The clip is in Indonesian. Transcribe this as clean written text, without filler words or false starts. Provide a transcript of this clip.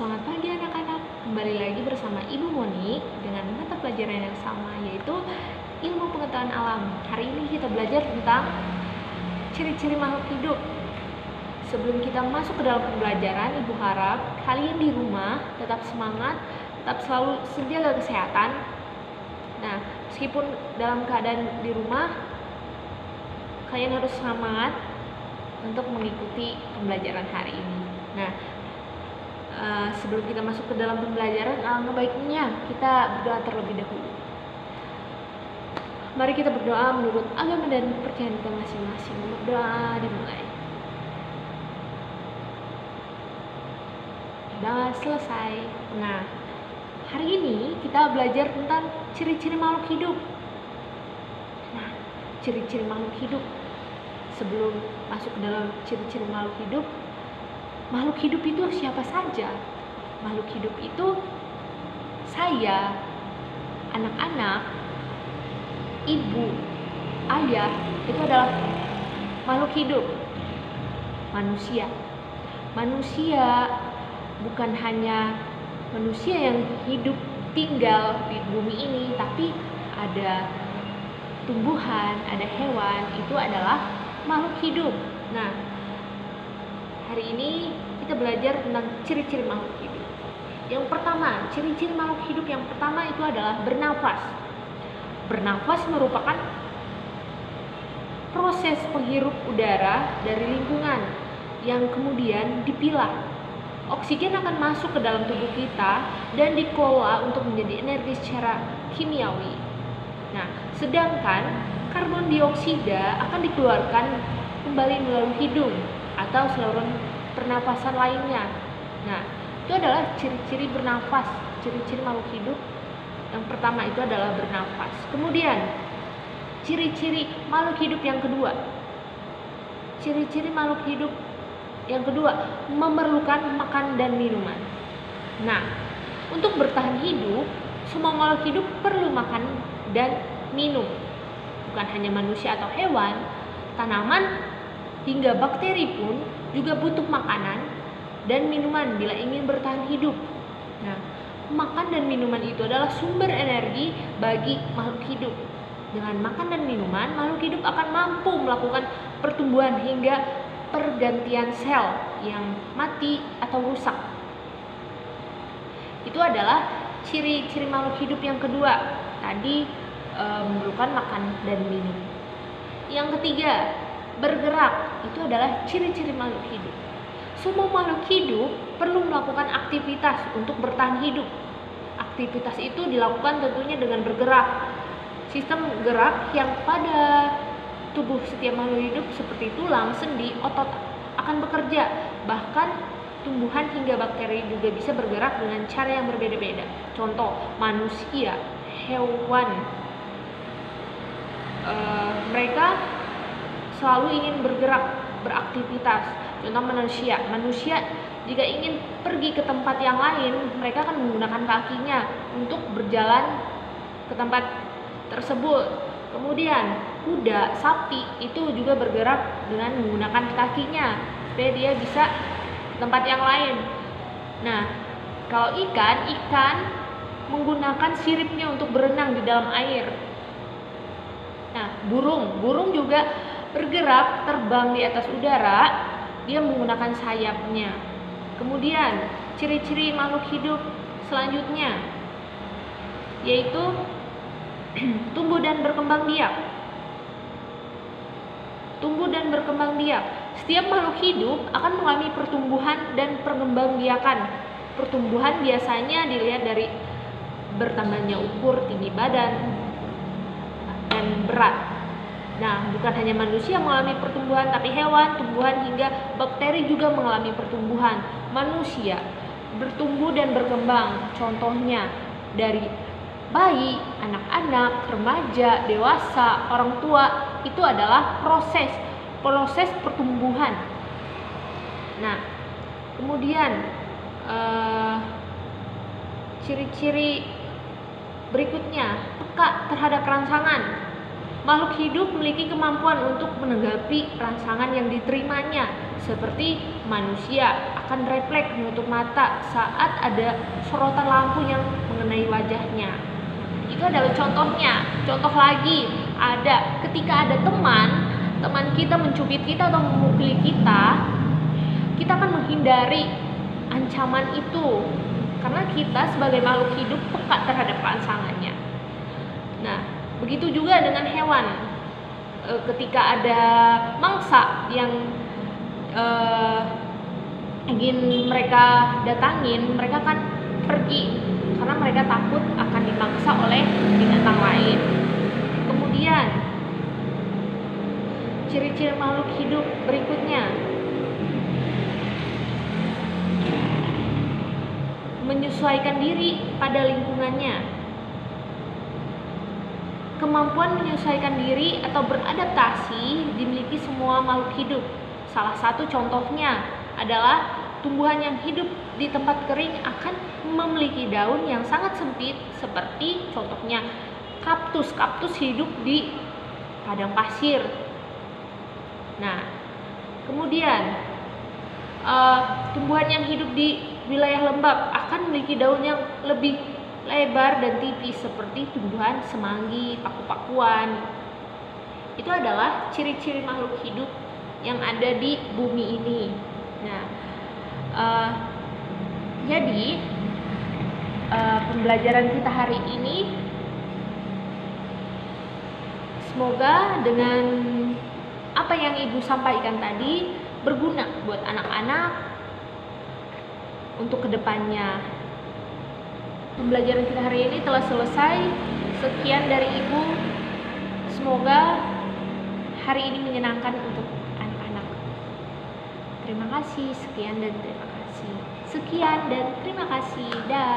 Selamat pagi anak-anak, kembali lagi bersama Ibu Moni dengan mata pelajaran yang sama, yaitu ilmu pengetahuan alam. Hari ini kita belajar tentang ciri-ciri makhluk hidup. Sebelum kita masuk ke dalam pembelajaran, Ibu harap kalian di rumah tetap semangat, tetap selalu menjaga kesehatan. Nah, meskipun dalam keadaan di rumah, kalian harus semangat untuk mengikuti pembelajaran hari ini. Nah, sebelum kita masuk ke dalam pembelajaran, alangkah baiknya kita berdoa terlebih dahulu. Mari kita berdoa menurut agama dan kepercayaan kita masing-masing. Berdoa dimulai. Udah selesai. Nah, hari ini kita belajar tentang ciri-ciri makhluk hidup. Nah, ciri-ciri makhluk hidup. Sebelum masuk ke dalam ciri-ciri makhluk hidup itu siapa saja? Makhluk hidup itu saya, anak-anak, ibu, ayah, itu adalah makhluk hidup. Manusia bukan hanya manusia yang hidup tinggal di bumi ini, tapi ada tumbuhan, ada hewan, itu adalah makhluk hidup. Nah, hari ini kita belajar tentang ciri-ciri makhluk hidup. Yang pertama, ciri-ciri makhluk hidup yang pertama itu adalah bernafas. Bernafas merupakan proses penghirup udara dari lingkungan yang kemudian dipilah. Oksigen akan masuk ke dalam tubuh kita dan dikelola untuk menjadi energi secara kimiawi. Nah, sedangkan karbon dioksida akan dikeluarkan kembali melalui hidung atau saluran pernapasan lainnya. Nah, itu adalah ciri-ciri bernafas. Ciri-ciri makhluk hidup yang pertama itu adalah bernafas. Kemudian, ciri-ciri makhluk hidup yang kedua. Ciri-ciri makhluk hidup yang kedua, memerlukan makan dan minuman. Nah, untuk bertahan hidup, semua makhluk hidup perlu makan dan minum. Bukan hanya manusia atau hewan, tanaman hingga bakteri pun juga butuh makanan dan minuman bila ingin bertahan hidup. Nah, makan dan minuman itu adalah sumber energi bagi makhluk hidup. Dengan makan dan minuman, makhluk hidup akan mampu melakukan pertumbuhan hingga pergantian sel yang mati atau rusak. Itu adalah ciri-ciri makhluk hidup yang kedua. Tadi memerlukan makan dan minum. Yang ketiga, bergerak. Itu adalah ciri-ciri makhluk hidup. Semua makhluk hidup perlu melakukan aktivitas untuk bertahan hidup. Aktivitas itu dilakukan tentunya dengan bergerak. Sistem gerak yang pada tubuh setiap makhluk hidup seperti tulang, sendi, otot akan bekerja. Bahkan tumbuhan hingga bakteri juga bisa bergerak dengan cara yang berbeda-beda. Contoh, manusia, hewan, mereka selalu ingin bergerak, beraktivitas. Contoh manusia jika ingin pergi ke tempat yang lain, mereka akan menggunakan kakinya untuk berjalan ke tempat tersebut. Kemudian kuda, sapi itu juga bergerak dengan menggunakan kakinya supaya dia bisa ke tempat yang lain. Nah, kalau ikan menggunakan siripnya untuk berenang di dalam air. Nah, burung juga bergerak terbang di atas udara, dia menggunakan sayapnya. Kemudian ciri-ciri makhluk hidup selanjutnya yaitu tumbuh dan berkembang biak. Tumbuh dan berkembang biak. Setiap makhluk hidup akan mengalami pertumbuhan dan perkembangbiakan. Pertumbuhan biasanya dilihat dari bertambahnya ukur, tinggi badan, dan berat. Nah, bukan hanya manusia yang mengalami pertumbuhan, tapi hewan, tumbuhan, hingga bakteri juga mengalami pertumbuhan. Manusia bertumbuh dan berkembang. Contohnya dari bayi, anak-anak, remaja, dewasa, orang tua, itu adalah proses pertumbuhan. Nah, kemudian ciri-ciri berikutnya, peka terhadap rangsangan. Makhluk hidup memiliki kemampuan untuk menanggapi rangsangan yang diterimanya seperti manusia akan refleks menutup mata saat ada sorotan lampu yang mengenai wajahnya. Itu adalah contohnya. Contoh lagi, ada ketika ada teman kita mencubit kita atau memukuli kita akan menghindari ancaman itu karena kita sebagai makhluk hidup peka terhadap rangsangannya. Nah, begitu juga dengan hewan. Ketika ada mangsa yang ingin mereka datangin, mereka akan pergi karena mereka takut akan dimangsa oleh binatang lain. Kemudian ciri-ciri makhluk hidup berikutnya, menyesuaikan diri pada lingkungannya. Kemampuan menyesuaikan diri atau beradaptasi dimiliki semua makhluk hidup. Salah satu contohnya adalah tumbuhan yang hidup di tempat kering akan memiliki daun yang sangat sempit, seperti contohnya kaktus. Kaktus hidup di padang pasir. Nah, kemudian tumbuhan yang hidup di wilayah lembab akan memiliki daun yang lebih lebar dan tipis, seperti tumbuhan semanggi, paku-pakuan. Itu adalah ciri-ciri makhluk hidup yang ada di bumi ini. Nah, jadi pembelajaran kita hari ini semoga dengan apa yang Ibu sampaikan tadi berguna buat anak-anak untuk kedepannya. Pembelajaran kita hari ini telah selesai. Sekian dari Ibu. Semoga hari ini menyenangkan untuk anak-anak. Terima kasih. Sekian dan terima kasih. Dah.